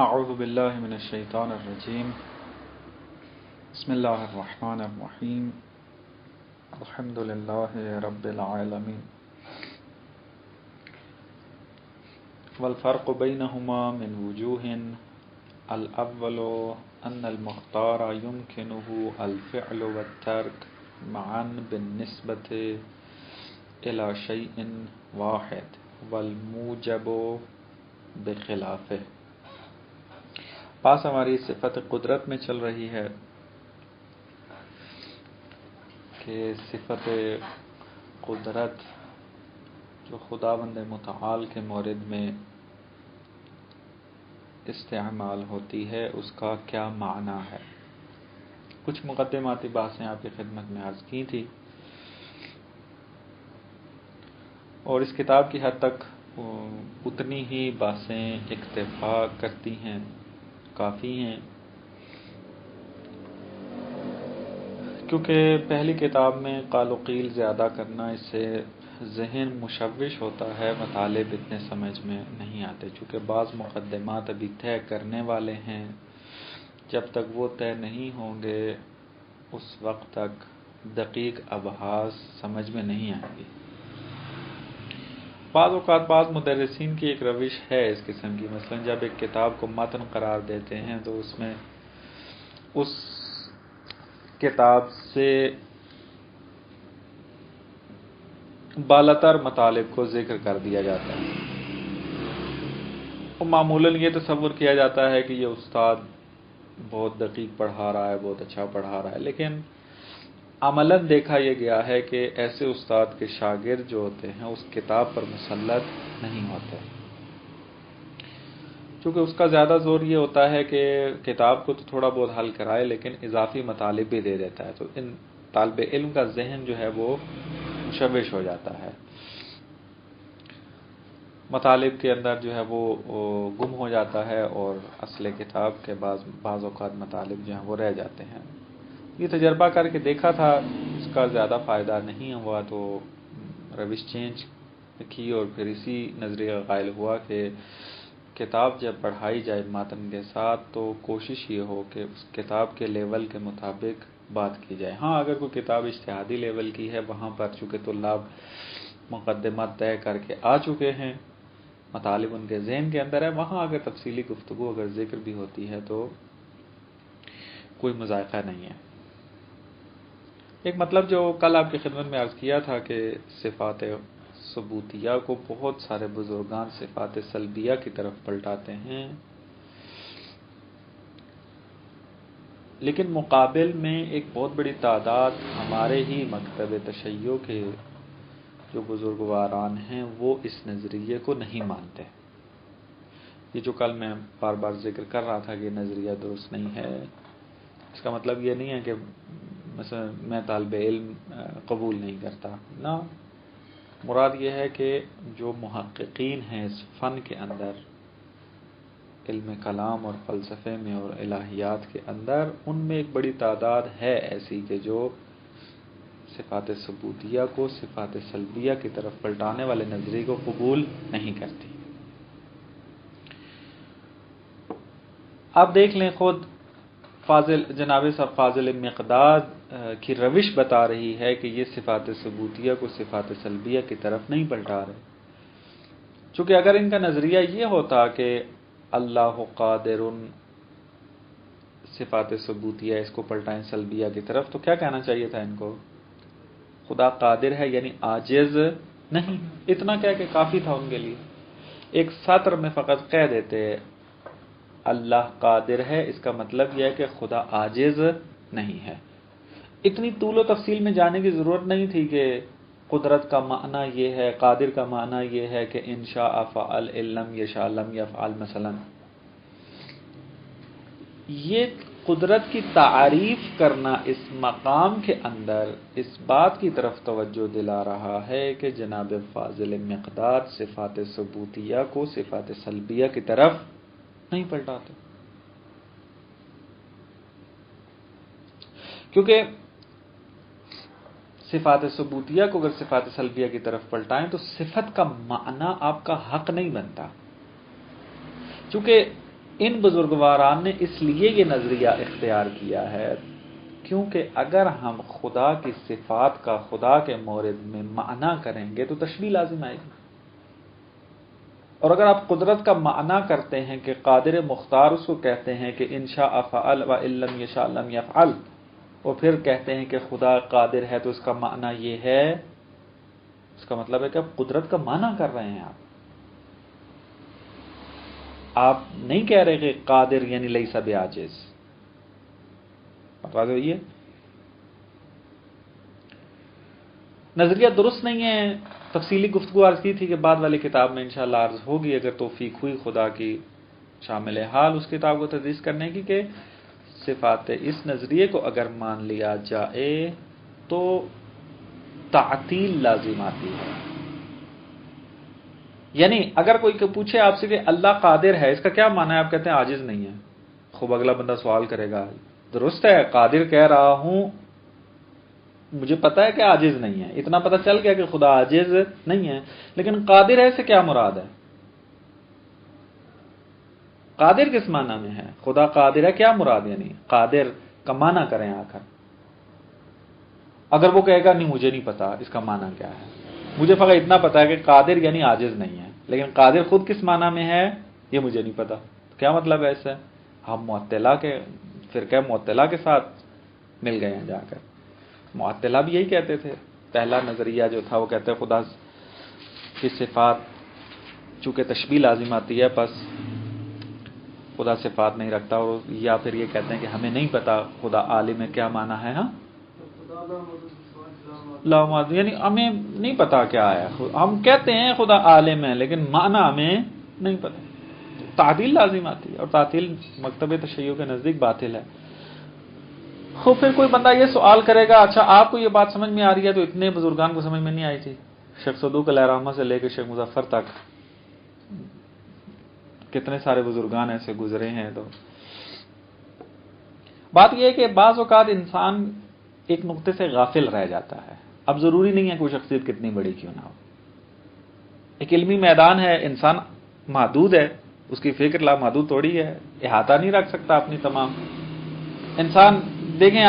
اعوذ باللہ من الشیطان الرجیم بسم اللہ الرحمن الرحیم الحمد للہ رب العالمین والفرق بینہما من وجوہ الاول ان المختار يمكنه الفعل والترك معا بالنسبة الى شيء واحد والموجب بخلافه۔ پاس ہماری صفت قدرت میں چل رہی ہے کہ صفت قدرت جو خداوند متعال کے مورد میں استعمال ہوتی ہے اس کا کیا معنی ہے۔ کچھ مقدماتی باتیں آپ کی خدمت میں عرض کی تھی اور اس کتاب کی حد تک اتنی ہی باتیں اکتفا کرتی ہیں، کافی ہیں، کیونکہ پہلی کتاب میں قال و قیل زیادہ کرنا اس سے ذہن مشوش ہوتا ہے، مطالب اتنے سمجھ میں نہیں آتے، چونکہ بعض مقدمات ابھی طے کرنے والے ہیں، جب تک وہ طے نہیں ہوں گے اس وقت تک دقیق ابحاث سمجھ میں نہیں آئیں گی۔ بعض اوقات بعض مدرسین کی ایک روش ہے اس قسم کی، مثلا جب ایک کتاب کو متن قرار دیتے ہیں تو اس میں اس کتاب سے بالاتر مطالب کو ذکر کر دیا جاتا ہے۔ اور معمولاً یہ تصور کیا جاتا ہے کہ یہ استاد بہت دقیق پڑھا رہا ہے، بہت اچھا پڑھا رہا ہے، لیکن عملاً دیکھا یہ گیا ہے کہ ایسے استاد کے شاگرد جو ہوتے ہیں اس کتاب پر مسلط نہیں ہوتے، چونکہ اس کا زیادہ زور یہ ہوتا ہے کہ کتاب کو تو تھوڑا بہت حل کرائے لیکن اضافی مطالب بھی دے دیتا ہے، تو ان طالب علم کا ذہن جو ہے وہ مشوش ہو جاتا ہے، مطالب کے اندر جو ہے وہ گم ہو جاتا ہے اور اصل کتاب کے بعض اوقات مطالب جو ہیں وہ رہ جاتے ہیں۔ یہ تجربہ کر کے دیکھا تھا، اس کا زیادہ فائدہ نہیں ہوا تو روش چینج کی اور پھر اسی نظریہ قائل ہوا کہ کتاب جب پڑھائی جائے متن کے ساتھ تو کوشش یہ ہو کہ اس کتاب کے لیول کے مطابق بات کی جائے۔ ہاں اگر کوئی کتاب اجتہادی لیول کی ہے وہاں پر چونکہ طلاب مقدمات طے کر کے آ چکے ہیں، مطالب ان کے ذہن کے اندر ہے، وہاں اگر تفصیلی گفتگو اگر ذکر بھی ہوتی ہے تو کوئی مذائقہ نہیں ہے۔ ایک مطلب جو کل آپ کی خدمت میں عرض کیا تھا کہ صفات ثبوتیہ کو بہت سارے بزرگان صفات سلبیہ کی طرف پلٹاتے ہیں، لیکن مقابل میں ایک بہت بڑی تعداد ہمارے ہی مکتب تشیع کے جو بزرگواران ہیں وہ اس نظریے کو نہیں مانتے۔ یہ جو کل میں بار بار ذکر کر رہا تھا کہ یہ نظریہ درست نہیں ہے، اس کا مطلب یہ نہیں ہے کہ مثلا میں طالب علم قبول نہیں کرتا، نہ، مراد یہ ہے کہ جو محققین ہیں اس فن کے اندر، علم کلام اور فلسفے میں اور الہیات کے اندر، ان میں ایک بڑی تعداد ہے ایسی کہ جو صفات ثبوتیہ کو صفات سلبیہ کی طرف پلٹانے والے نظریے کو قبول نہیں کرتی۔ آپ دیکھ لیں خود جناب صاحب فاضل مقداد کی روش بتا رہی ہے کہ یہ صفات ثبوتیہ کو صفات سلبیہ کی طرف نہیں پلٹا رہے، چونکہ اگر ان کا نظریہ یہ ہوتا کہ اللہ قادر صفات ثبوتیہ اس کو پلٹائیں سلبیہ کی طرف، تو کیا کہنا چاہیے تھا ان کو؟ خدا قادر ہے یعنی عاجز نہیں، اتنا کہہ کہ کافی تھا ان کے لیے، ایک سطر میں فقط کہہ دیتے اللہ قادر ہے، اس کا مطلب یہ ہے کہ خدا عاجز نہیں ہے۔ اتنی طول و تفصیل میں جانے کی ضرورت نہیں تھی کہ قدرت کا معنی یہ ہے، قادر کا معنی یہ ہے کہ ان شاء فعل ان لم یشاء لم یفعل مثلا۔ یہ قدرت کی تعریف کرنا اس مقام کے اندر اس بات کی طرف توجہ دلا رہا ہے کہ جناب فاضل مقداد صفات ثبوتیہ کو صفات سلبیہ کی طرف نہیں پلٹاتے، کیونکہ صفات ثبوتیہ کو اگر صفات سلبیہ کی طرف پلٹائیں تو صفت کا معنی آپ کا حق نہیں بنتا، چونکہ ان بزرگواران نے اس لیے یہ نظریہ اختیار کیا ہے کیونکہ اگر ہم خدا کی صفات کا خدا کے مورد میں معنی کریں گے تو تشبیہ لازم آئے گی، اور اگر آپ قدرت کا معنی کرتے ہیں کہ قادر مختار اس کو کہتے ہیں کہ ان شاء فعل و ان لم یشاء لم یفعل، اور پھر کہتے ہیں کہ خدا قادر ہے تو اس کا معنی یہ ہے، اس کا مطلب ہے کہ آپ قدرت کا معنی کر رہے ہیں۔ آپ نہیں کہہ رہے کہ قادر یعنی لیس بعاجز، مطلب یہ نظریہ درست نہیں ہے۔ تفصیلی گفتگو عرض کی تھی کہ بعد والی کتاب میں انشاءاللہ عرض ہوگی اگر توفیق ہوئی خدا کی شامل حال اس کتاب کو تدریس کرنے کی، کہ صفات اس نظریے کو اگر مان لیا جائے تو تعطیل لازم آتی ہے۔ یعنی اگر کوئی پوچھے آپ سے کہ اللہ قادر ہے، اس کا کیا معنی ہے، آپ کہتے ہیں عاجز نہیں ہے، خوب اگلا بندہ سوال کرے گا درست ہے قادر کہہ رہا ہوں، مجھے پتا ہے کہ عاجز نہیں ہے، اتنا پتہ چل گیا کہ خدا عاجز نہیں ہے، لیکن قادر ہے سے کیا مراد ہے؟ قادر کس معنی میں ہے؟ خدا قادر ہے کیا مراد؟ یعنی قادر کا معنی کریں آخر۔ اگر وہ کہے گا نہیں مجھے نہیں پتا اس کا معنی کیا ہے، مجھے فقط اتنا پتا ہے کہ قادر یعنی عاجز نہیں ہے، لیکن قادر خود کس معنی میں ہے یہ مجھے نہیں پتا، کیا مطلب ہے اس سے؟ ہم معطلہ کے فرقہ معطلہ کے ساتھ مل گئے ہیں جا کر۔ معطلہ بھی یہی کہتے تھے، پہلا نظریہ جو تھا وہ کہتے ہیں خدا کی صفات چونکہ تشبیہ لازم آتی ہے پس خدا صفات نہیں رکھتا، اور یا پھر یہ کہتے ہیں کہ ہمیں نہیں پتا خدا عالم ہے، کیا معنی ہے؟ ہاں لامعدود، یعنی ہمیں نہیں پتا کیا ہے، ہم کہتے ہیں خدا عالم ہے لیکن معنی ہمیں نہیں پتا، تعطیل لازم آتی ہے، اور تعطیل مکتب تشیع کے نزدیک باطل ہے۔ تو پھر کوئی بندہ یہ سوال کرے گا اچھا آپ کو یہ بات سمجھ میں آ رہی ہے تو اتنے بزرگان کو سمجھ میں نہیں آئی تھی، شیخ صدوق علیہ الرحمہ سے لے کے شیخ مظفر تک کتنے سارے بزرگان ایسے گزرے ہیں۔ تو بات یہ ہے کہ بعض اوقات انسان ایک نقطے سے غافل رہ جاتا ہے، اب ضروری نہیں ہے کوئی شخصیت کتنی بڑی کیوں نہ ہو، ایک علمی میدان ہے، انسان محدود ہے، اس کی فکر لامحدود تھوڑی ہے، احاطہ نہیں رکھ سکتا اپنی تمام۔ انسان دیکھیں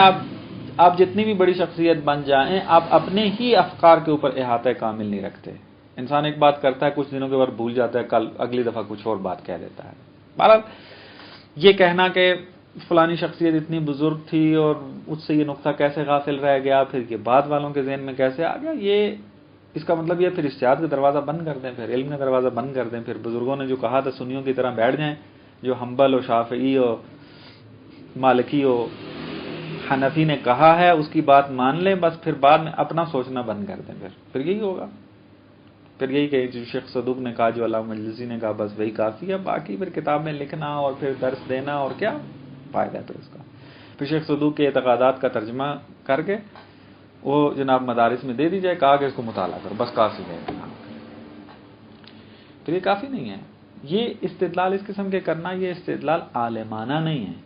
آپ جتنی بھی بڑی شخصیت بن جائیں آپ اپنے ہی افکار کے اوپر احاطہ کامل نہیں رکھتے، انسان ایک بات کرتا ہے کچھ دنوں کے بعد بھول جاتا ہے، اگلی دفعہ کچھ اور بات کہہ دیتا ہے۔ بہرحال یہ کہنا کہ فلانی شخصیت اتنی بزرگ تھی اور اس سے یہ نقطہ کیسے غافل رہ گیا، پھر یہ بعد والوں کے ذہن میں کیسے آ گیا، یہ اس کا مطلب یہ پھر اجتہاد کا دروازہ بند کر دیں، پھر علم کا دروازہ بند کر دیں، پھر بزرگوں نے جو کہا تھا سنیوں کی طرح بیٹھ جائیں، جو حنبل و شافعی و مالکی و حنفی نے کہا ہے اس کی بات مان لیں، بس پھر بعد میں اپنا سوچنا بند کر دیں، پھر یہی ہوگا، پھر یہی کہ جو شیخ صدوق نے کہا، جو علامہ مجلسی نے کہا، بس وہی کافی ہے، باقی پھر کتاب میں لکھنا اور پھر درس دینا اور کیا فائدہ ہے پھر اس کا۔ پھر شیخ صدوق کے اعتقادات کا ترجمہ کر کے وہ جناب مدارس میں دے دی جائے، کہا کہ اس کو مطالعہ کرو، بس کافی ہے، پھر یہ کافی نہیں ہے۔ یہ استدلال اس قسم کے کرنا یہ استدلال عالمانہ نہیں ہے۔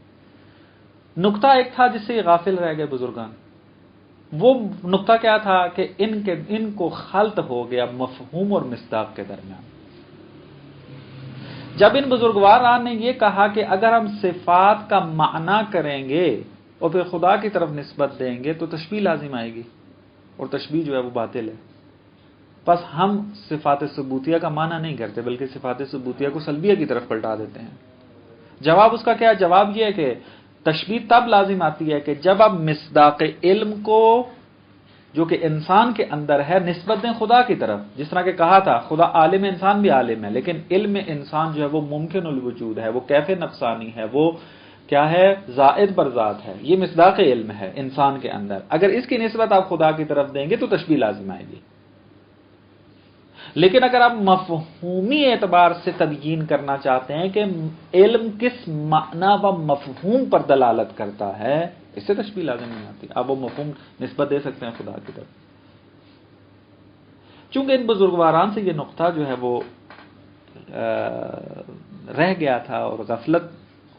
نقطہ ایک تھا جس سے یہ غافل رہ گئے بزرگان، وہ نقطہ کیا تھا کہ ان کو خلط ہو گیا مفہوم اور مصداق کے درمیان۔ جب ان بزرگواران نے یہ کہا کہ اگر ہم صفات کا معنی کریں گے اور پھر خدا کی طرف نسبت دیں گے تو تشبیہ لازم آئے گی، اور تشبیہ جو ہے وہ باطل ہے، بس ہم صفات ثبوتیہ کا معنی نہیں کرتے بلکہ صفات ثبوتیہ کو سلبیہ کی طرف پلٹا دیتے ہیں۔ جواب اس کا کیا ہے؟ جواب یہ ہے کہ تشبیہ تب لازم آتی ہے کہ جب آپ مصداق علم کو جو کہ انسان کے اندر ہے نسبت دیں خدا کی طرف، جس طرح کہ کہا تھا خدا عالم، انسان بھی عالم ہے، لیکن علم انسان جو ہے وہ ممکن الوجود ہے، وہ کیف نفسانی ہے، وہ کیا ہے؟ زائد بر ذات ہے، یہ مصداق علم ہے انسان کے اندر۔ اگر اس کی نسبت آپ خدا کی طرف دیں گے تو تشبیہ لازم آئے گی، لیکن اگر آپ مفہومی اعتبار سے تبیین کرنا چاہتے ہیں کہ علم کس معنی و مفہوم پر دلالت کرتا ہے، اس سے تشبیہ لازم نہیں آتی، آپ وہ مفہوم نسبت دے سکتے ہیں خدا کی طرف۔ چونکہ ان بزرگواران سے یہ نقطہ جو ہے وہ رہ گیا تھا اور غفلت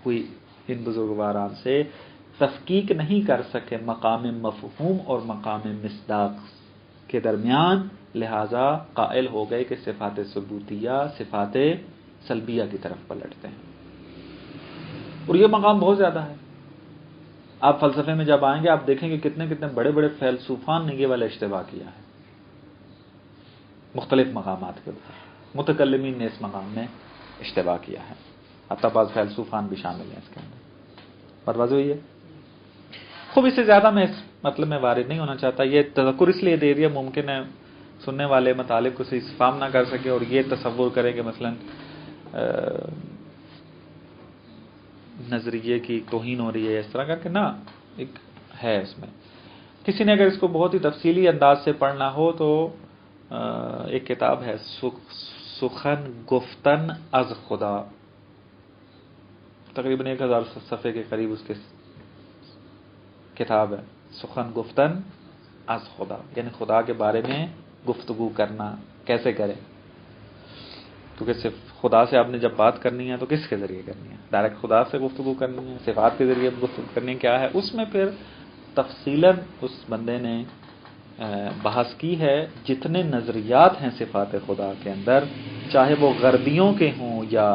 ہوئی ان بزرگواران سے، تفکیک نہیں کر سکے مقام مفہوم اور مقام مصداق کے درمیان، لہذا قائل ہو گئے کہ صفات ثبوتیہ صفات سلبیہ کی طرف پلٹتے ہیں۔ اور یہ مقام بہت زیادہ ہے. آپ فلسفے میں جب آئیں گے آپ دیکھیں گے کتنے کتنے بڑے بڑے فیلسوفان نے یہ والا اشتباہ کیا ہے مختلف مقامات کے اوپر. متکلمین نے اس مقام میں اشتباہ کیا ہے، حتیٰ بعض فیلسوفان بھی شامل ہیں اس کے اندر. بات واضح ہوئی ہے؟ خوب اس سے زیادہ میں اس مطلب میں وارد نہیں ہونا چاہتا. یہ تذکر اس لیے دے دیا، ممکن ہے سننے والے مطالب کو صحیح فہم نہ کر سکے اور یہ تصور کرے کہ مثلا نظریے کی توہین ہو رہی ہے اس طرح کر کے. نہ، ایک ہے اس میں. کسی نے اگر اس کو بہت ہی تفصیلی انداز سے پڑھنا ہو تو ایک کتاب ہے سخن گفتن از خدا، تقریباً 1000 صفحے کے قریب اس کے کتاب ہے. سخن گفتن از خدا یعنی خدا کے بارے میں گفتگو کرنا کیسے کریں، کیونکہ صرف خدا سے آپ نے جب بات کرنی ہے تو کس کے ذریعے کرنی ہے؟ ڈائریکٹ خدا سے گفتگو کرنی ہے، صفات کے ذریعے گفتگو کرنی کیا ہے؟ اس میں پھر تفصیلاً اس بندے نے بحث کی ہے. جتنے نظریات ہیں صفات خدا کے اندر، چاہے وہ غربیوں کے ہوں یا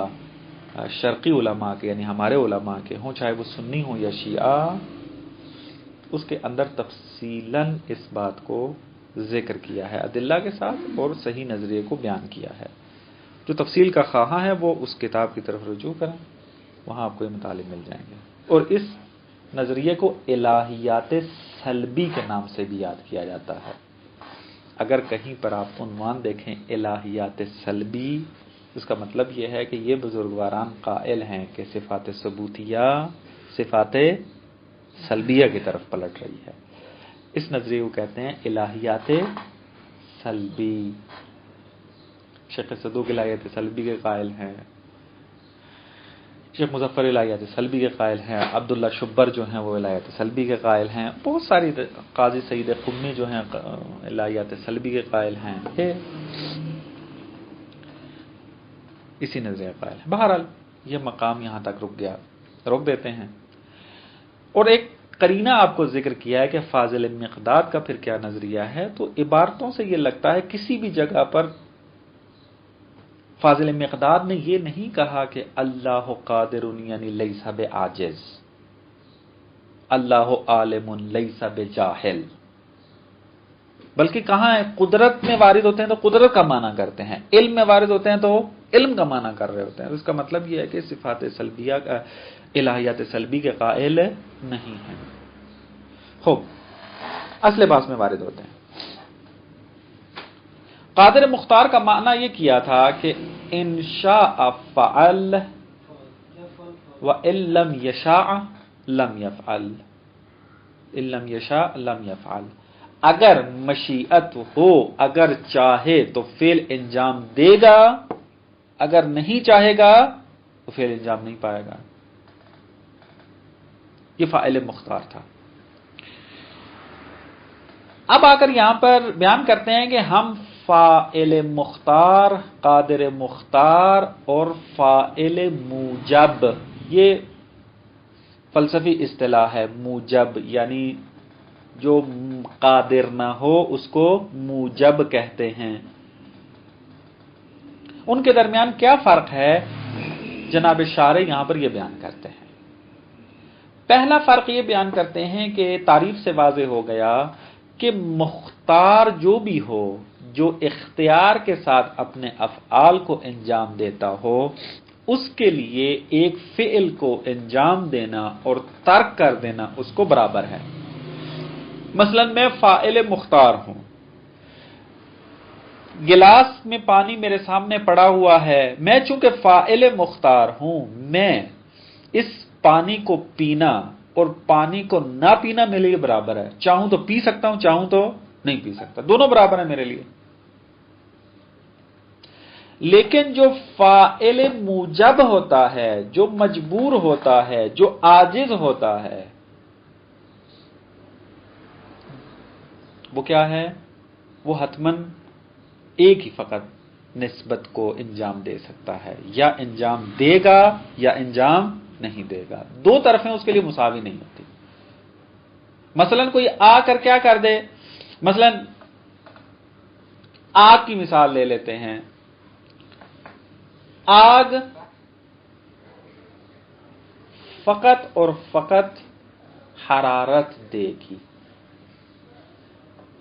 شرقی علماء کے یعنی ہمارے علماء کے ہوں، چاہے وہ سنی ہوں یا شیعہ، اس کے اندر تفصیلاً اس بات کو ذکر کیا ہے ادلہ کے ساتھ اور صحیح نظریے کو بیان کیا ہے. جو تفصیل کا خواہاں ہے وہ اس کتاب کی طرف رجوع کریں، وہاں آپ کو یہ مطالب مل جائیں گے. اور اس نظریے کو الہیات سلبی کے نام سے بھی یاد کیا جاتا ہے. اگر کہیں پر آپ عنوان دیکھیں الہیات سلبی، اس کا مطلب یہ ہے کہ یہ بزرگواران قائل ہیں کہ صفات ثبوتیہ صفات سلبیہ کی طرف پلٹ رہی ہے. اس نظریے کو کہتے ہیں الہیات سلبی. شیخ صدوق الہیات سلبی کے قائل ہیں، شیخ مظفر الہیات سلبی کے قائل ہیں، عبداللہ شبر جو ہیں وہ الہیات سلبی کے قائل ہیں، بہت ساری قاضی سعید قمی جو ہیں الہیات سلبی کے قائل ہیں، اسی نظریہ قائل ہیں. بہرحال یہ مقام یہاں تک رک گیا، روک دیتے ہیں. اور ایک قرینہ آپ کو ذکر کیا ہے کہ فاضل مقداد کا پھر کیا نظریہ ہے. تو عبارتوں سے یہ لگتا ہے کسی بھی جگہ پر فاضل مقداد نے یہ نہیں کہا کہ اللہ قادر یعنی لیس بعاجز، اللہ عالم لیس بجاہل، بلکہ کہاں ہے قدرت میں وارد ہوتے ہیں تو قدرت کا معنی کرتے ہیں، علم میں وارد ہوتے ہیں تو علم کا معنی کر رہے ہوتے ہیں. اس کا مطلب یہ ہے کہ صفات سلبیہ کا الہیات سلبی کے قائل نہیں ہیں. خوب اصل باس میں وارد ہوتے ہیں. قادر مختار کا معنی یہ کیا تھا کہ ان شاء فعل وان لم یشاء لم یفعل، ان لم یشاء لم یفعل. اگر مشیت ہو، اگر چاہے تو فعل انجام دے گا، اگر نہیں چاہے گا تو فعل انجام نہیں پائے گا. یہ فاعل مختار تھا. اب آ کر یہاں پر بیان کرتے ہیں کہ ہم فاعل مختار، قادر مختار اور فاعل موجب، یہ فلسفی اصطلاح ہے. موجب یعنی جو قادر نہ ہو اس کو موجب کہتے ہیں. ان کے درمیان کیا فرق ہے جناب شارح یہاں پر یہ بیان کرتے ہیں. پہلا فرق یہ بیان کرتے ہیں کہ تعریف سے واضح ہو گیا کہ مختار جو بھی ہو، جو اختیار کے ساتھ اپنے افعال کو انجام دیتا ہو، اس کے لیے ایک فعل کو انجام دینا اور ترک کر دینا اس کو برابر ہے. مثلا میں فاعل مختار ہوں، گلاس میں پانی میرے سامنے پڑا ہوا ہے، میں چونکہ فاعل مختار ہوں، میں اس پانی کو پینا اور پانی کو نہ پینا میرے لیے برابر ہے. چاہوں تو پی سکتا ہوں، چاہوں تو نہیں پی سکتا، دونوں برابر ہیں میرے لیے. لیکن جو فاعل موجب ہوتا ہے، جو مجبور ہوتا ہے، جو عاجز ہوتا ہے، وہ کیا ہے؟ وہ حتماً ایک ہی فقط نسبت کو انجام دے سکتا ہے، یا انجام دے گا یا انجام نہیں دے گا. دو طرفیں اس کے لیے مساوی نہیں ہوتی. مثلا کوئی آ کر کیا کر دے، مثلا آگ کی مثال لے لیتے ہیں. آگ فقط اور فقط حرارت دے گی.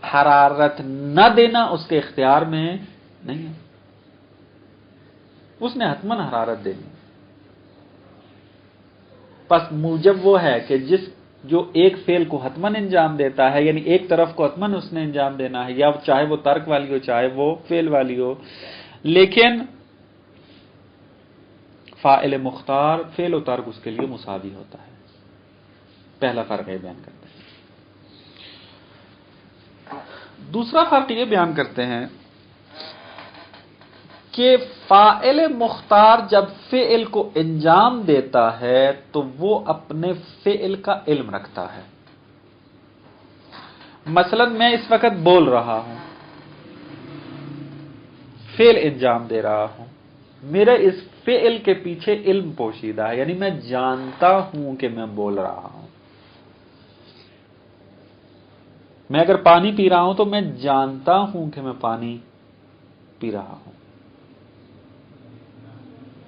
حرارت نہ دینا اس کے اختیار میں نہیں ہے. اس نے حتماً حرارت دینی. پس موجب وہ ہے کہ جو ایک فعل کو حتماً انجام دیتا ہے، یعنی ایک طرف کو حتماً اس نے انجام دینا ہے، یا چاہے وہ ترک والی ہو چاہے وہ فعل والی ہو. لیکن فاعل مختار فعل و ترک اس کے لیے مساوی ہوتا ہے. پہلا فرق یہ بیان کرتے ہیں. دوسرا فرق یہ بیان کرتے ہیں کہ فاعل مختار جب فعل کو انجام دیتا ہے تو وہ اپنے فعل کا علم رکھتا ہے. مثلا میں اس وقت بول رہا ہوں، فعل انجام دے رہا ہوں، میرے اس فعل کے پیچھے علم پوشیدہ ہے، یعنی میں جانتا ہوں کہ میں بول رہا ہوں. میں اگر پانی پی رہا ہوں تو میں جانتا ہوں کہ میں پانی پی رہا ہوں،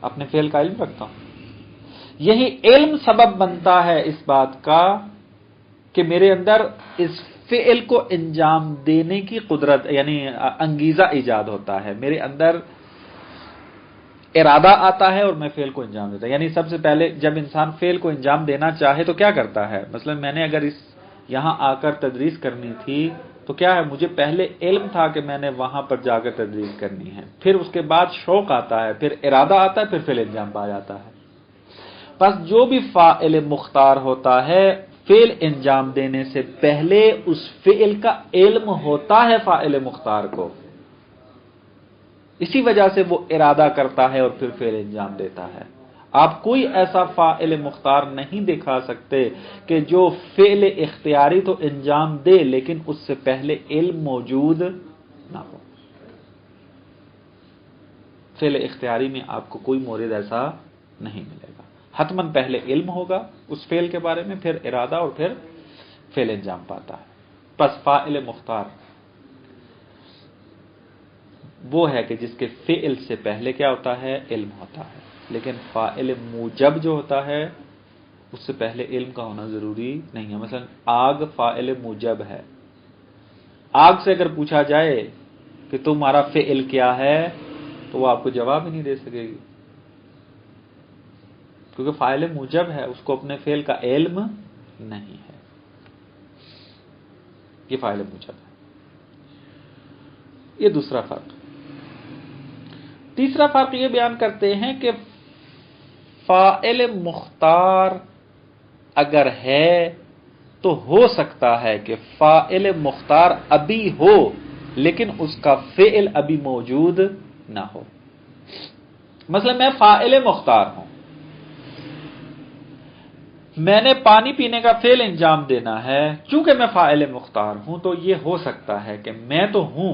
اپنے فعل کا علم رکھتا ہوں. یہی علم سبب بنتا ہے اس بات کا کہ میرے اندر اس فعل کو انجام دینے کی قدرت، یعنی انگیزہ ایجاد ہوتا ہے، میرے اندر ارادہ آتا ہے اور میں فعل کو انجام دیتا ہوں. یعنی سب سے پہلے جب انسان فعل کو انجام دینا چاہے تو کیا کرتا ہے؟ مثلا میں نے اگر یہاں آ کر تدریس کرنی تھی تو کیا ہے، مجھے پہلے علم تھا کہ میں نے وہاں پر جا کر تدریس کرنی ہے، پھر اس کے بعد شوق آتا ہے، پھر ارادہ آتا ہے، پھر فعل انجام پا جاتا ہے. بس جو بھی فاعل مختار ہوتا ہے، فعل انجام دینے سے پہلے اس فعل کا علم ہوتا ہے فاعل مختار کو، اسی وجہ سے وہ ارادہ کرتا ہے اور پھر فعل انجام دیتا ہے. آپ کوئی ایسا فاعل مختار نہیں دکھا سکتے کہ جو فعل اختیاری تو انجام دے لیکن اس سے پہلے علم موجود نہ ہو. فعل اختیاری میں آپ کو کوئی مورد ایسا نہیں ملے گا. حتماً پہلے علم ہوگا اس فعل کے بارے میں، پھر ارادہ اور پھر فعل انجام پاتا ہے. پس فاعل مختار وہ ہے کہ جس کے فعل سے پہلے کیا ہوتا ہے؟ علم ہوتا ہے. لیکن فاعل موجب جو ہوتا ہے اس سے پہلے علم کا ہونا ضروری نہیں ہے. مثلا آگ فاعل موجب ہے. آگ سے اگر پوچھا جائے کہ تمہارا فعل کیا ہے تو وہ آپ کو جواب ہی نہیں دے سکے گی، کیونکہ فاعل موجب ہے، اس کو اپنے فعل کا علم نہیں ہے. یہ فاعل موجب ہے. یہ دوسرا فرق. تیسرا فرق یہ بیان کرتے ہیں کہ فاعل مختار اگر ہے تو ہو سکتا ہے کہ فاعل مختار ابھی ہو لیکن اس کا فعل ابھی موجود نہ ہو. مثلا میں فاعل مختار ہوں، میں نے پانی پینے کا فعل انجام دینا ہے. چونکہ میں فاعل مختار ہوں تو یہ ہو سکتا ہے کہ میں تو ہوں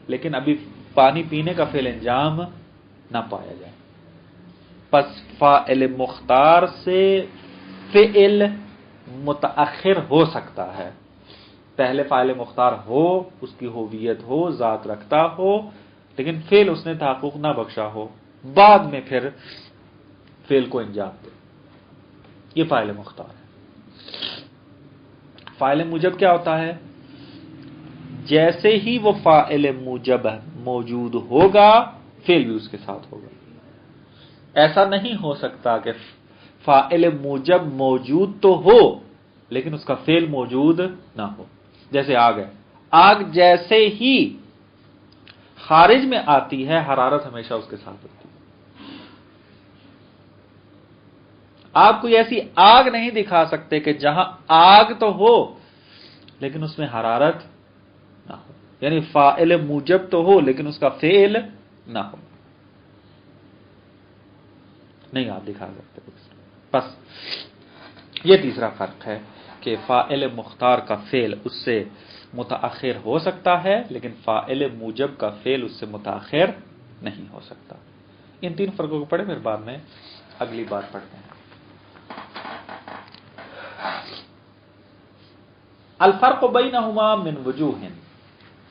لیکن ابھی پانی پینے کا فعل انجام نہ پایا جائے. پس فاعل مختار سے فعل متأخر ہو سکتا ہے. پہلے فاعل مختار ہو، اس کی ہویت ہو، ذات رکھتا ہو، لیکن فعل اس نے تحقق نہ بخشا ہو، بعد میں پھر فعل کو انجام دے. یہ فاعل مختار ہے. فاعل موجب کیا ہوتا ہے؟ جیسے ہی وہ فاعل موجب موجود ہوگا فعل بھی اس کے ساتھ ہوگا. ایسا نہیں ہو سکتا کہ فاعل موجب موجود تو ہو لیکن اس کا فعل موجود نہ ہو. جیسے آگ ہے، آگ جیسے ہی خارج میں آتی ہے حرارت ہمیشہ اس کے ساتھ ہوتی ہے. آپ کوئی ایسی آگ نہیں دکھا سکتے کہ جہاں آگ تو ہو لیکن اس میں حرارت نہ ہو، یعنی فاعل موجب تو ہو لیکن اس کا فعل نہ ہو. نہیں آپ دکھا سکتے. بس یہ تیسرا فرق ہے کہ فاعل مختار کا فعل اس سے متاخر ہو سکتا ہے لیکن فاعل موجب کا فعل اس سے متاخر نہیں ہو سکتا. ان تین فرقوں کو پڑھیں، پھر بعد میں اگلی بات پڑھتے ہیں. الفرق بینہما من وجوہ،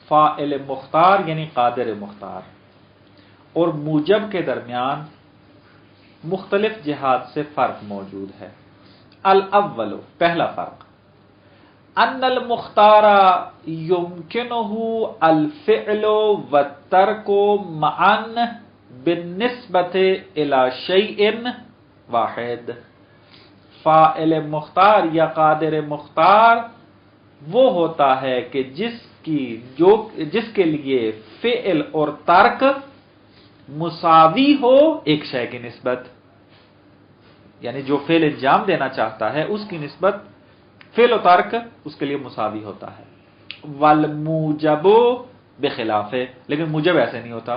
فاعل مختار یعنی قادر مختار اور موجب کے درمیان مختلف جہات سے فرق موجود ہے۔ الاول، پہلا فرق، ان المختار يمكنه الفعل والترك معا بالنسبة الى شيء واحد۔ فاعل مختار یا قادر مختار وہ ہوتا ہے کہ جس کے لیے فعل اور ترک مساوی ہو ایک شے کی نسبت، یعنی جو فعل انجام دینا چاہتا ہے اس کی نسبت فعل و ترک اس کے لیے مساوی ہوتا ہے۔ والموجب بخلاف، لیکن موجب ایسے نہیں ہوتا۔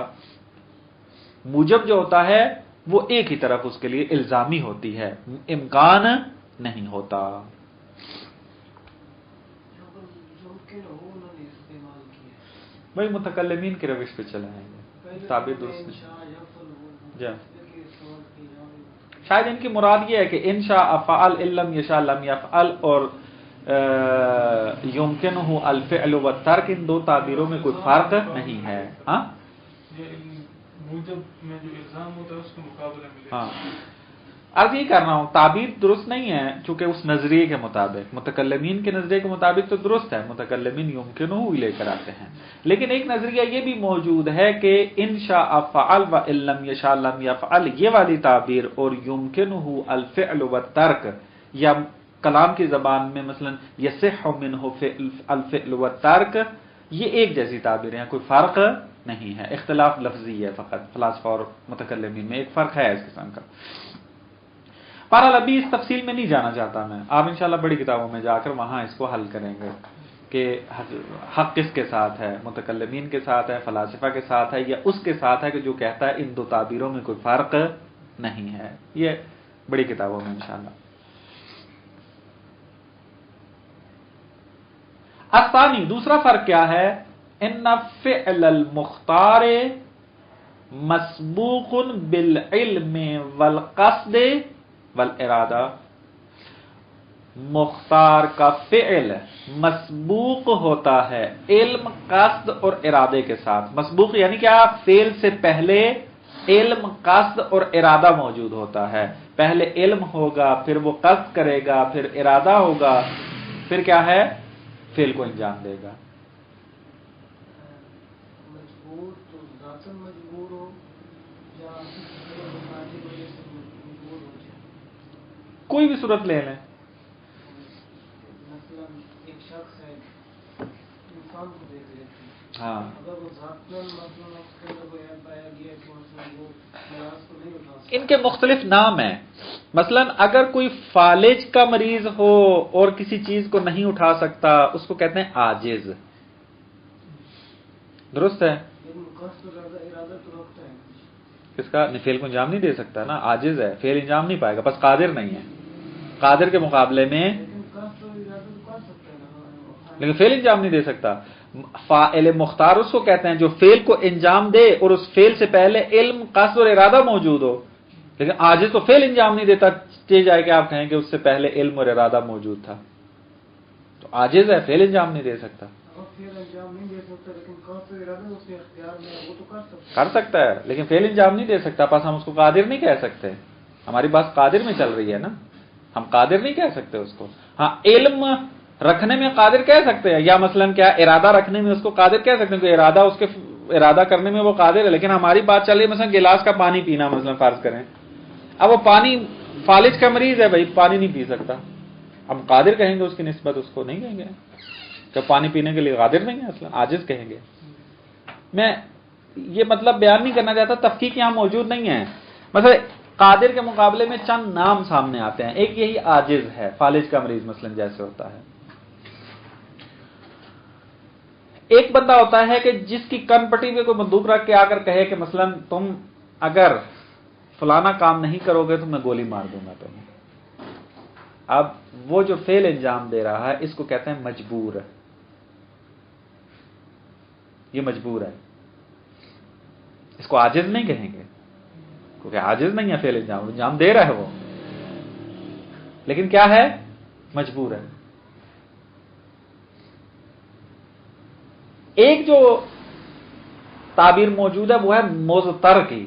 موجب جو ہوتا ہے وہ ایک ہی طرف اس کے لیے الزامی ہوتی ہے، امکان نہیں ہوتا۔ بھائی متکلمین کی روش پہ چلے آئیں گے، تعبیر درست نہیں۔ جی شاید ان کی مراد یہ ہے کہ انشاء فعل، ان لم یشاء لم یفعل، اور یمکنہ الفعل والترک، ان دو تعبیروں میں کوئی فرق نہیں ہے۔ ہاں موجب میں جو الزام ہوتا ہے اس کے مقابلے میں، ہاں عرض یہ کر رہا ہوں تعبیر درست نہیں ہے، چونکہ اس نظریے کے مطابق، متکلمین کے نظریے کے مطابق تو درست ہے، متکلمین یمکنہ ہی لے کر آتے ہیں، لیکن ایک نظریہ یہ بھی موجود ہے کہ انشاء فعل و ان لم یشاء لم یفعل، یہ والی تعبیر، اور یمکنہ الفعل والترک، یا کلام کی زبان میں مثلا یصح منہ الفعل والترک، یہ ایک جیسی تعبیریں ہیں، کوئی فرق نہیں ہے، اختلاف لفظی ہے فقط، فلاسفہ اور متکلمین میں ایک فرق ہے اس قسم کا۔ بہرحال ابھی اس تفصیل میں نہیں جانا چاہتا میں، آپ انشاءاللہ بڑی کتابوں میں جا کر وہاں اس کو حل کریں گے کہ حق کس کے ساتھ ہے، متکلمین کے ساتھ ہے، فلاسفہ کے ساتھ ہے، یا اس کے ساتھ ہے کہ جو کہتا ہے ان دو تعبیروں میں کوئی فرق نہیں ہے، یہ بڑی کتابوں میں انشاءاللہ۔ الثانی، دوسرا فرق کیا ہے، ان فعل المختار مسبوق بالعلم والقصد والارادہ، مختار کا فعل مسبوق ہوتا ہے علم، قصد اور ارادے کے ساتھ۔ مسبوق یعنی کیا، فعل سے پہلے علم، قصد اور ارادہ موجود ہوتا ہے، پہلے علم ہوگا، پھر وہ قصد کرے گا، پھر ارادہ ہوگا، پھر کیا ہے، فعل کو انجام دے گا۔ مجبور تو ذاتاً مجبور ہو یا مجبور ہو جائے، کوئی بھی صورت لے لیں۔ مثلا ایک شخص ہے انسان کو دیکھ لیتے ہیں، ہاں اگر وہ ذاتاً مثلا اس کے اندر کوئی ایپ پایا گیا کہ مثلا وہ مراض کو نہیں اٹھا سکتا، ان کے مختلف نام ہیں۔ مثلا اگر کوئی فالج کا مریض ہو اور کسی چیز کو نہیں اٹھا سکتا، اس کو کہتے ہیں عاجز، درست ہے؟ لیکن قصد اور ارادہ تو رکھتا ہے، کس کا، فعل کو انجام نہیں دے سکتا نا، عاجز ہے، فعل انجام نہیں پائے گا، بس قادر نہیں ہے۔ قادر کے مقابلے میں لیکن قصد اور ارادہ تو کر سکتا ہے نا، لیکن فعل انجام نہیں دے سکتا۔ فاعل مختار اس کو کہتے ہیں جو فعل کو انجام دے اور اس فعل سے پہلے علم، قصد اور ارادہ موجود ہو، لیکن عاجز تو فعل انجام نہیں دیتا، جائے کہ آپ کہیں کہ اس سے پہلے علم اور ارادہ موجود تھا، تو عاجز ہے، فعل انجام نہیں دے سکتا۔ فعل انجام نہیں دے سکتا لیکن قصد اور ارادہ اس کے اختیار میں ہے، وہ تو کر سکتا ہے، کر سکتا ہے لیکن فعل انجام نہیں دے سکتا، پس ہم اس کو قادر نہیں کہہ سکتے۔ ہماری بات قادر میں چل رہی ہے نا، ہم قادر نہیں کہہ سکتے اس کو۔ ہاں علم رکھنے میں قادر کہہ سکتے ہیں، یا مثلا کیا ارادہ رکھنے میں اس کو قادر کہہ سکتے ہیں کہ ارادہ اس کے ارادہ کرنے میں وہ قادر ہے، لیکن ہماری بات چل رہی ہے مثلا گلاس کا پانی پینا، مثلا فرض کریں اب وہ پانی، فالج کا مریض ہے بھائی، پانی نہیں پی سکتا، ہم قادر کہیں گے اس کی نسبت، اس کو نہیں کہیں گے کہ پانی پینے کے لیے قادر نہیں ہے، اصلا عاجز کہیں گے۔ میں یہ مطلب بیان نہیں کرنا چاہتا، تفکیک یہاں موجود نہیں ہے۔ مثلا قادر کے مقابلے میں چند نام سامنے آتے ہیں، ایک یہی عاجز ہے، فالج کا مریض مثلا جیسے ہوتا ہے۔ ایک بندہ ہوتا ہے کہ جس کی کن پٹی پہ کوئی بندوق رکھ کے آ کر کہے کہ مثلا تم اگر فلانا کام نہیں کرو گے تو میں گولی مار دوں گا تمہیں۔ اب وہ جو فعل انجام دے رہا ہے اس کو کہتے ہیں مجبور ہے، یہ مجبور ہے، اس کو عاجز نہیں کہیں گے کیونکہ عاجز نہیں ہے، فعل انجام دے رہا ہے وہ، لیکن کیا ہے، مجبور ہے۔ ایک جو تعبیر موجود ہے وہ ہے مضطر کی،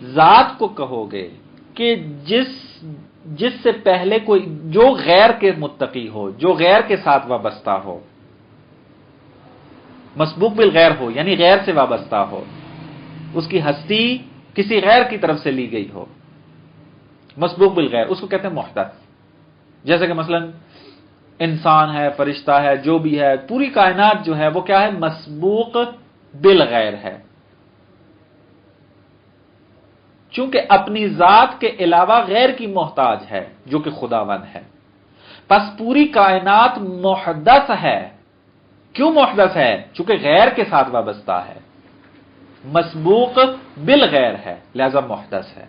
ذات کو کہو گے کہ جس سے پہلے کوئی جو غیر کے متقی ہو، جو غیر کے ساتھ وابستہ ہو، مسبوق بالغیر ہو یعنی غیر سے وابستہ ہو، اس کی ہستی کسی غیر کی طرف سے لی گئی ہو، مسبوق بالغیر، اس کو کہتے ہیں محدث. جیسے کہ مثلا انسان ہے، فرشتہ ہے، جو بھی ہے، پوری کائنات جو ہے وہ کیا ہے؟ مسبوق بالغیر ہے، چونکہ اپنی ذات کے علاوہ غیر کی محتاج ہے جو کہ خداوند ہے. پس پوری کائنات محدث ہے. کیوں محدث ہے؟ چونکہ غیر کے ساتھ وابستہ ہے، مسبوق بالغیر ہے، لہذا محدث ہے.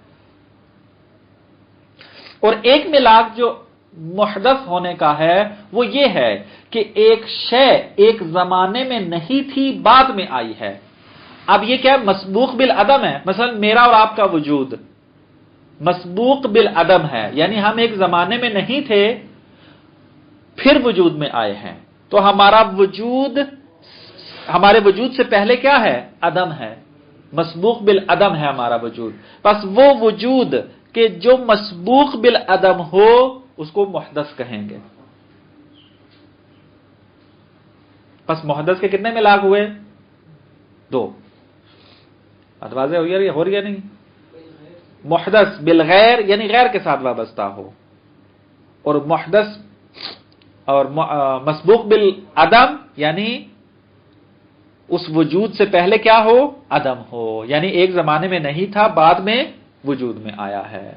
اور ایک ملاک جو محدث ہونے کا ہے وہ یہ ہے کہ ایک شے ایک زمانے میں نہیں تھی، بعد میں آئی ہے. اب یہ کیا ہے؟ مسبوق بالعدم ہے. مثلا میرا اور آپ کا وجود مسبوق بالعدم ہے، یعنی ہم ایک زمانے میں نہیں تھے پھر وجود میں آئے ہیں. تو ہمارے وجود سے پہلے کیا ہے؟ عدم ہے، مسبوق بالعدم ہے ہمارا وجود. پس وہ وجود کہ جو مسبوق بالعدم ہو اس کو محدث کہیں گے. پس محدث کے کتنے ملاک ہوئے؟ 2. بات واضح ہو رہی ہے نہیں؟ محدث بالغیر یعنی غیر کے ساتھ وابستہ ہو، اور محدث اور مسبوق بالعدم یعنی اس وجود سے پہلے کیا ہو؟ عدم ہو، یعنی ایک زمانے میں نہیں تھا، بعد میں وجود میں آیا ہے.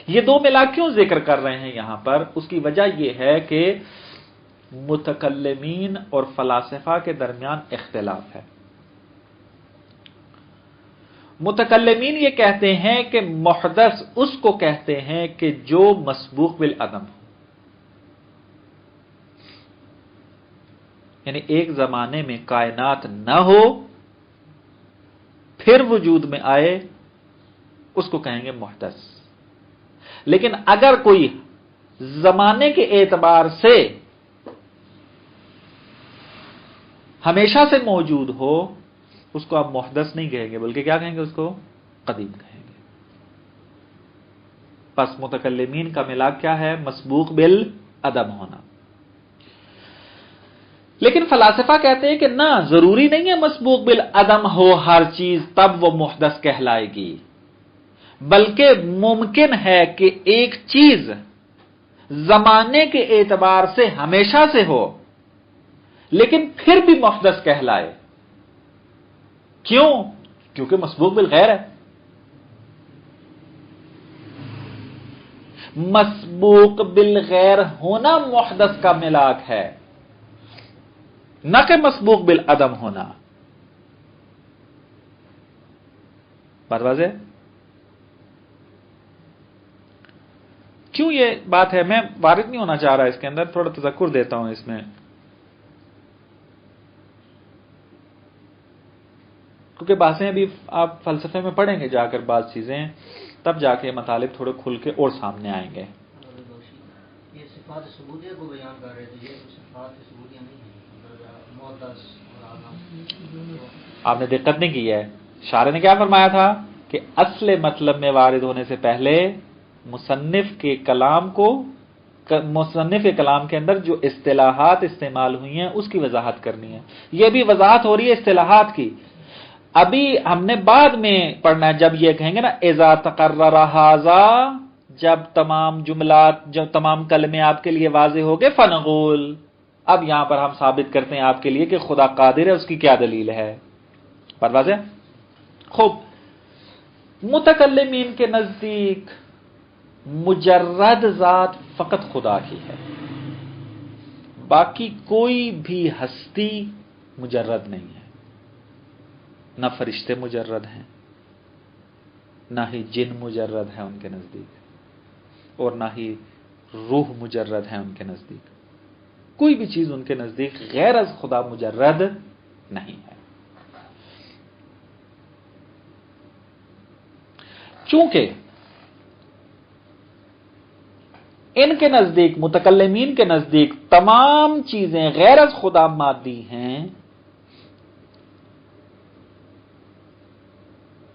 یہ 2 ملاک کیوں ذکر کر رہے ہیں یہاں پر؟ اس کی وجہ یہ ہے کہ متکلمین اور فلاسفہ کے درمیان اختلاف ہے. متکلمین یہ کہتے ہیں کہ محدث اس کو کہتے ہیں کہ جو مسبوق بالعدم ہو، یعنی ایک زمانے میں کائنات نہ ہو پھر وجود میں آئے، اس کو کہیں گے محدث. لیکن اگر کوئی زمانے کے اعتبار سے ہمیشہ سے موجود ہو اس کو آپ محدث نہیں کہیں گے، بلکہ کیا کہیں گے؟ اس کو قدیم کہیں گے. پس متکلمین کا ملاک کیا ہے؟ مسبوق بالعدم ہونا. لیکن فلاسفہ کہتے ہیں کہ نہ، ضروری نہیں ہے مسبوق بالعدم ہو ہر چیز تب وہ محدث کہلائے گی، بلکہ ممکن ہے کہ ایک چیز زمانے کے اعتبار سے ہمیشہ سے ہو لیکن پھر بھی محدث کہلائے. کیوں؟ کیونکہ مسبوق بالغیر ہے. مسبوق بالغیر ہونا محدث کا ملاک ہے، نہ کہ مسبوق بالعدم ہونا. بات واضح؟ کیوں یہ بات ہے؟ میں وارد نہیں ہونا چاہ رہا اس کے اندر، تھوڑا تذکر دیتا ہوں اس میں، کیونکہ باتیں ابھی آپ فلسفے میں پڑھیں گے جا کر بعض چیزیں، تب جا کے مطالب تھوڑے کھل کے اور سامنے آئیں گے. یہ صفات ثبوتیہ کو بیان کر رہے تھے، یہ صفات ثبوتیہ نہیں ہیں. آپ نے دقت نہیں کی ہے، شارح نے کیا فرمایا تھا کہ اصل مطلب میں وارد ہونے سے پہلے مصنف کے کلام کے اندر جو اصطلاحات استعمال ہوئی ہیں اس کی وضاحت کرنی ہے. یہ بھی وضاحت ہو رہی ہے اصطلاحات کی. ابھی ہم نے بعد میں پڑھنا ہے جب یہ کہیں گے نا اذا تقرر ھذا، جب تمام جملات، جب تمام کلمے آپ کے لیے واضح ہو گئے، فنقول، اب یہاں پر ہم ثابت کرتے ہیں آپ کے لیے کہ خدا قادر ہے، اس کی کیا دلیل ہے. بات واضح؟ خوب. متکلمین کے نزدیک مجرد ذات فقط خدا کی ہے، باقی کوئی بھی ہستی مجرد نہیں ہے. نہ فرشتے مجرد ہیں، نہ ہی جن مجرد ہیں ان کے نزدیک، اور نہ ہی روح مجرد ہیں ان کے نزدیک. کوئی بھی چیز ان کے نزدیک غیر از خدا مجرد نہیں ہے. چونکہ ان کے نزدیک، متکلمین کے نزدیک، تمام چیزیں غیر از خدا مادی ہیں،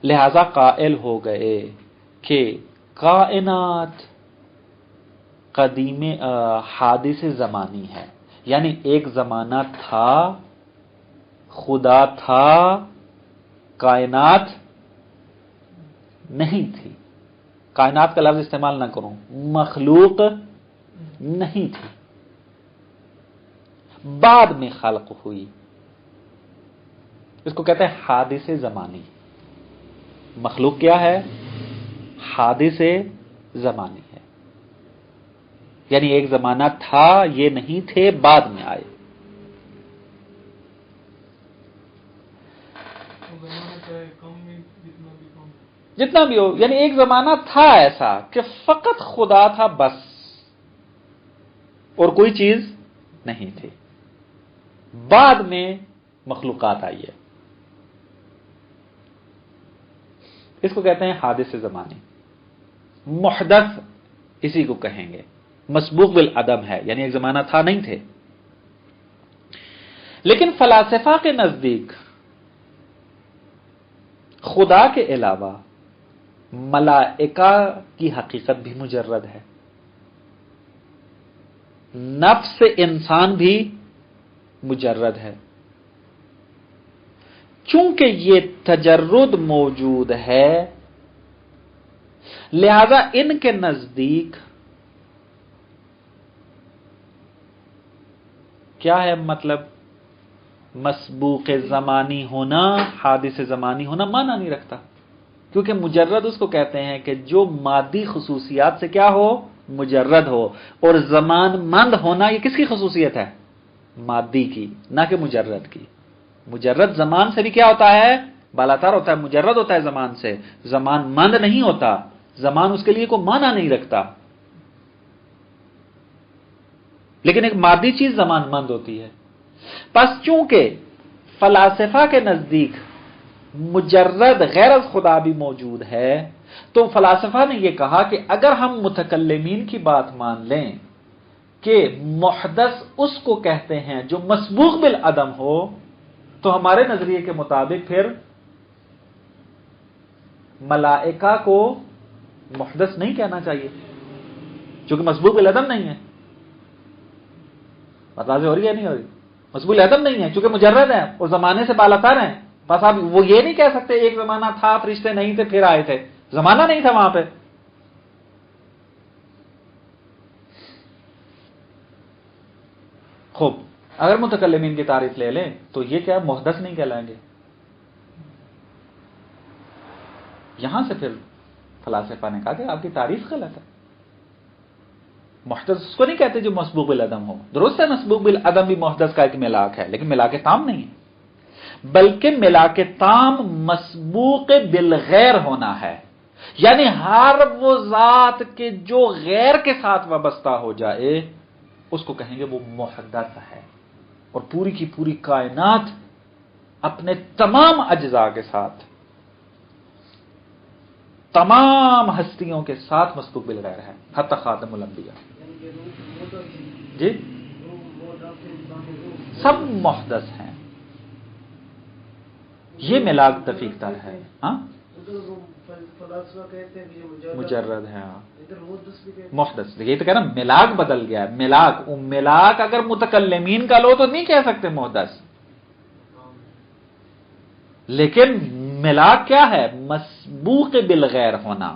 لہذا قائل ہو گئے کہ کائنات قدیم حادث زمانی ہے، یعنی ایک زمانہ تھا، خدا تھا، کائنات نہیں تھی۔ کائنات کا لفظ استعمال نہ کروں، مخلوق نہیں تھی، بعد میں خلق ہوئی۔ اس کو کہتے ہیں حادث زمانی۔ مخلوق کیا ہے؟ حادث زمانی ہے، یعنی ایک زمانہ تھا، یہ نہیں تھے، بعد میں آئے۔ زمانہ چاہے کم بھی جتنا بھی کم، جتنا بھی ہو، یعنی ایک زمانہ تھا ایسا کہ فقط خدا تھا بس، اور کوئی چیز نہیں تھی، بعد میں مخلوقات آئی ہے۔ اس کو کہتے ہیں حادث زمانی۔ محدث اسی کو کہیں گے، مسبوق بالعدم ہے، یعنی ایک زمانہ تھا، نہیں تھے۔ لیکن فلاسفہ کے نزدیک خدا کے علاوہ ملائکہ کی حقیقت بھی مجرد ہے، نفس انسان بھی مجرد ہے۔ چونکہ یہ تجرد موجود ہے، لہذا ان کے نزدیک کیا ہے مطلب مسبوق زمانی ہونا، حادث زمانی ہونا معنی نہیں رکھتا، کیونکہ مجرد اس کو کہتے ہیں کہ جو مادی خصوصیات سے کیا ہو، مجرد ہو، اور زمان مند ہونا یہ کس کی خصوصیت ہے؟ مادی کی، نہ کہ مجرد کی۔ مجرد زمان سے بھی کیا ہوتا ہے؟ بالاتر ہوتا ہے، مجرد ہوتا ہے زمان سے، زمان مند نہیں ہوتا، زمان اس کے لیے کوئی معنی نہیں رکھتا۔ لیکن ایک مادی چیز زمان مند ہوتی ہے۔ پس چونکہ فلاسفہ کے نزدیک مجرد غیر از خدا بھی موجود ہے، تو فلاسفہ نے یہ کہا کہ اگر ہم متکلمین کی بات مان لیں کہ محدث اس کو کہتے ہیں جو مسبوق بالعدم ہو، تو ہمارے نظریے کے مطابق پھر ملائکہ کو محدث نہیں کہنا چاہیے، چونکہ مسبوق بالعدم نہیں ہے۔ بات واضح ہو رہی ہے نہیں ہو رہی؟ مسبوق بالعدم نہیں ہے چونکہ مجرد ہے اور زمانے سے بالاتر ہیں۔ بس آپ وہ یہ نہیں کہہ سکتے ایک زمانہ تھا، فرشتے نہیں تھے پھر آئے تھے، زمانہ نہیں تھا وہاں پہ۔ خوب، اگر متکلمین کی تعریف لے لیں تو یہ کیا محدث نہیں کہلائیں گے۔ یہاں سے پھر فلاسفہ نے کہا کہ آپ کی تعریف غلط ہے۔ محدث اس کو نہیں کہتے جو مسبوق بالعدم ہو۔ درست ہے مسبوق بالعدم بھی محدث کا ایک ملاک ہے، لیکن ملاک تام نہیں ہے، بلکہ ملاک تام مسبوق بالغیر ہونا ہے، یعنی ہر وہ ذات کے جو غیر کے ساتھ وابستہ ہو جائے اس کو کہیں گے وہ محدث ہے۔ اور پوری کی پوری کائنات اپنے تمام اجزاء کے ساتھ، تمام ہستیوں کے ساتھ مسبوق بالغیر ہے، حتی خاتم الانبیاء۔ جی سب محدث ہیں، یہ ملاک دقیق تر ہے۔ ہاں مجرد ہے، ہاں محدث۔ یہ تو کہنا ملاک بدل گیا ہے، ملاک اگر متکلمین کا لو تو نہیں کہہ سکتے محدث، لیکن ملاک کیا ہے؟ مسبوق بالغیر ہونا،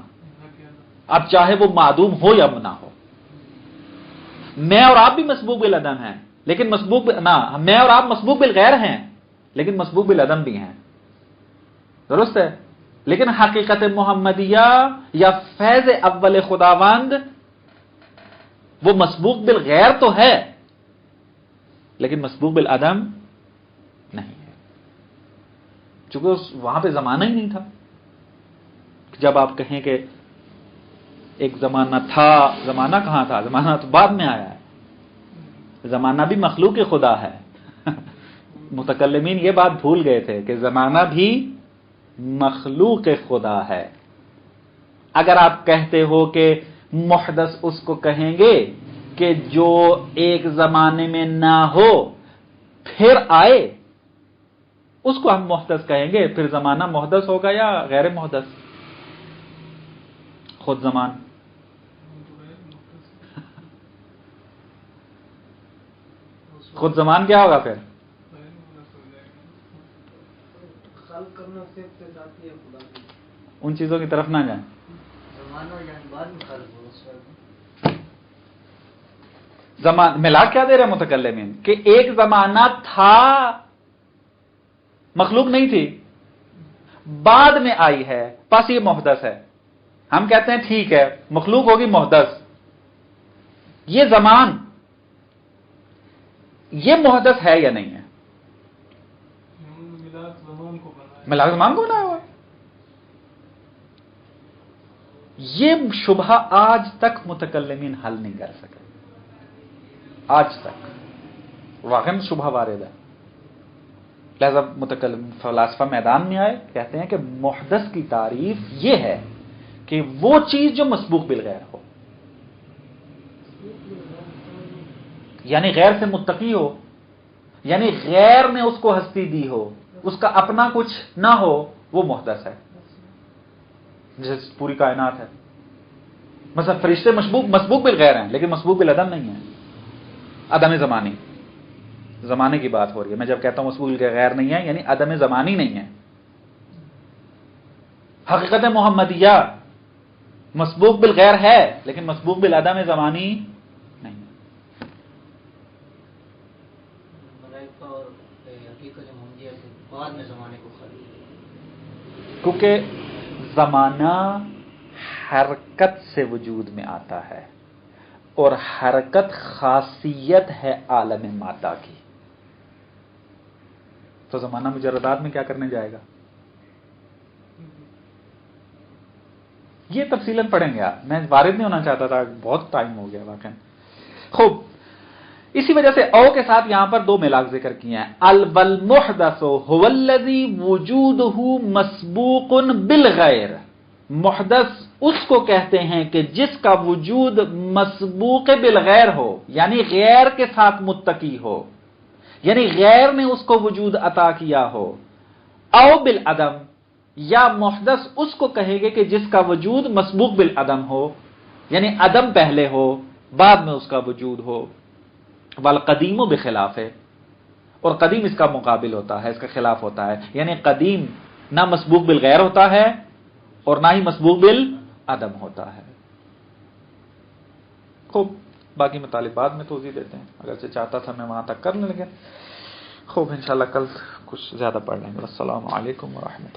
اب چاہے وہ معدوم ہو یا نہ ہو۔ میں اور آپ بھی مسبوق بالعدم ہیں، لیکن میں اور آپ مسبوق بالغیر ہیں لیکن مسبوق بالعدم بھی ہیں، درست ہے؟ لیکن حقیقت محمدیہ یا فیض اول خداوند وہ مسبوق بالغیر تو ہے لیکن مسبوق بالعدم نہیں ہے، چونکہ وہاں پہ زمانہ ہی نہیں تھا۔ جب آپ کہیں کہ ایک زمانہ تھا، زمانہ کہاں تھا؟ زمانہ تو بعد میں آیا ہے، زمانہ بھی مخلوق خدا ہے۔ متکلمین یہ بات بھول گئے تھے کہ زمانہ بھی مخلوق خدا ہے۔ اگر آپ کہتے ہو کہ محدث اس کو کہیں گے کہ جو ایک زمانے میں نہ ہو پھر آئے، اس کو ہم محدث کہیں گے. پھر زمانہ محدث ہوگا یا غیر محدث؟ خود زمان خود زمان کیا ہوگا پھر؟ خلق کرنا سے ابتدائی ہے خدا کی. ان چیزوں کی طرف نہ جائیں. زمانہ یعنی بعد میں خلق ہو اس وقت. ملا کیا دے رہے ہیں متکلمین کہ ایک زمانہ تھا، مخلوق نہیں تھی، بعد میں آئی ہے، پس یہ محدث ہے. ہم کہتے ہیں ٹھیک ہے مخلوق ہوگی محدث. یہ زمان یہ محدث ہے یا نہیں ہے؟ ملاک زمان کو بنایا. ملاک زمان کو بنایا ہوا ہے. یہ شبہ آج تک متکلمین حل نہیں کر سکے. آج تک واقعی شبہ وارد ہے. لہذا متکلم فلاسفہ میدان میں آئے، کہتے ہیں کہ محدث کی تعریف یہ ہے کہ وہ چیز جو مسبوق بالغیر ہو، یعنی غیر سے متقی ہو، یعنی غیر نے اس کو ہستی دی ہو، اس کا اپنا کچھ نہ ہو، وہ محدث ہے. جیسے پوری کائنات ہے. مثلا فرشتے مسبوق بالغیر ہیں لیکن مسبوق بالعدم نہیں ہیں. عدم زمانی، زمانے کی بات ہو رہی ہے. میں جب کہتا ہوں مسبوق بالغیر نہیں ہے یعنی عدم زمانی نہیں ہے. حقیقت محمدیہ مسبوق بالغیر ہے لیکن مسبوق بالعدم زمانی نہیں. ملائکہ اور حقیقت محمدیہ کے بعد میں زمانے کو خلق. کیونکہ زمانہ حرکت سے وجود میں آتا ہے اور حرکت خاصیت ہے عالم مادہ کی. تو زمانہ مجردات میں کیا کرنے جائے گا؟ یہ تفصیلاً پڑھیں گے آپ. میں وارد نہیں ہونا چاہتا تھا، بہت ٹائم ہو گیا واقعا. خوب، اسی وجہ سے او کے ساتھ یہاں پر دو ملاک ذکر کیے ہیں. والمحدث هو الذي وجوده مسبوق بالغیر. محدث اس کو کہتے ہیں کہ جس کا وجود مسبوق بالغیر ہو، یعنی غیر کے ساتھ متقی ہو، یعنی غیر نے اس کو وجود عطا کیا ہو. او بالعدم، یا محدث اس کو کہے گے کہ جس کا وجود مسبوق بالعدم ہو، یعنی عدم پہلے ہو بعد میں اس کا وجود ہو. والقدیم بخلاف ہے، اور قدیم اس کا مقابل ہوتا ہے، اس کا خلاف ہوتا ہے. یعنی قدیم نہ مسبوق بالغیر ہوتا ہے اور نہ ہی مسبوق بالعدم ہوتا ہے. خوب، باقی مطالب بعد میں توضیح دیتے ہیں. اگرچہ چاہتا تھا میں وہاں تک کر لیں لیکن خوب انشاءاللہ کل کچھ زیادہ پڑھ لیں گے. السلام علیکم ورحمۃ اللہ.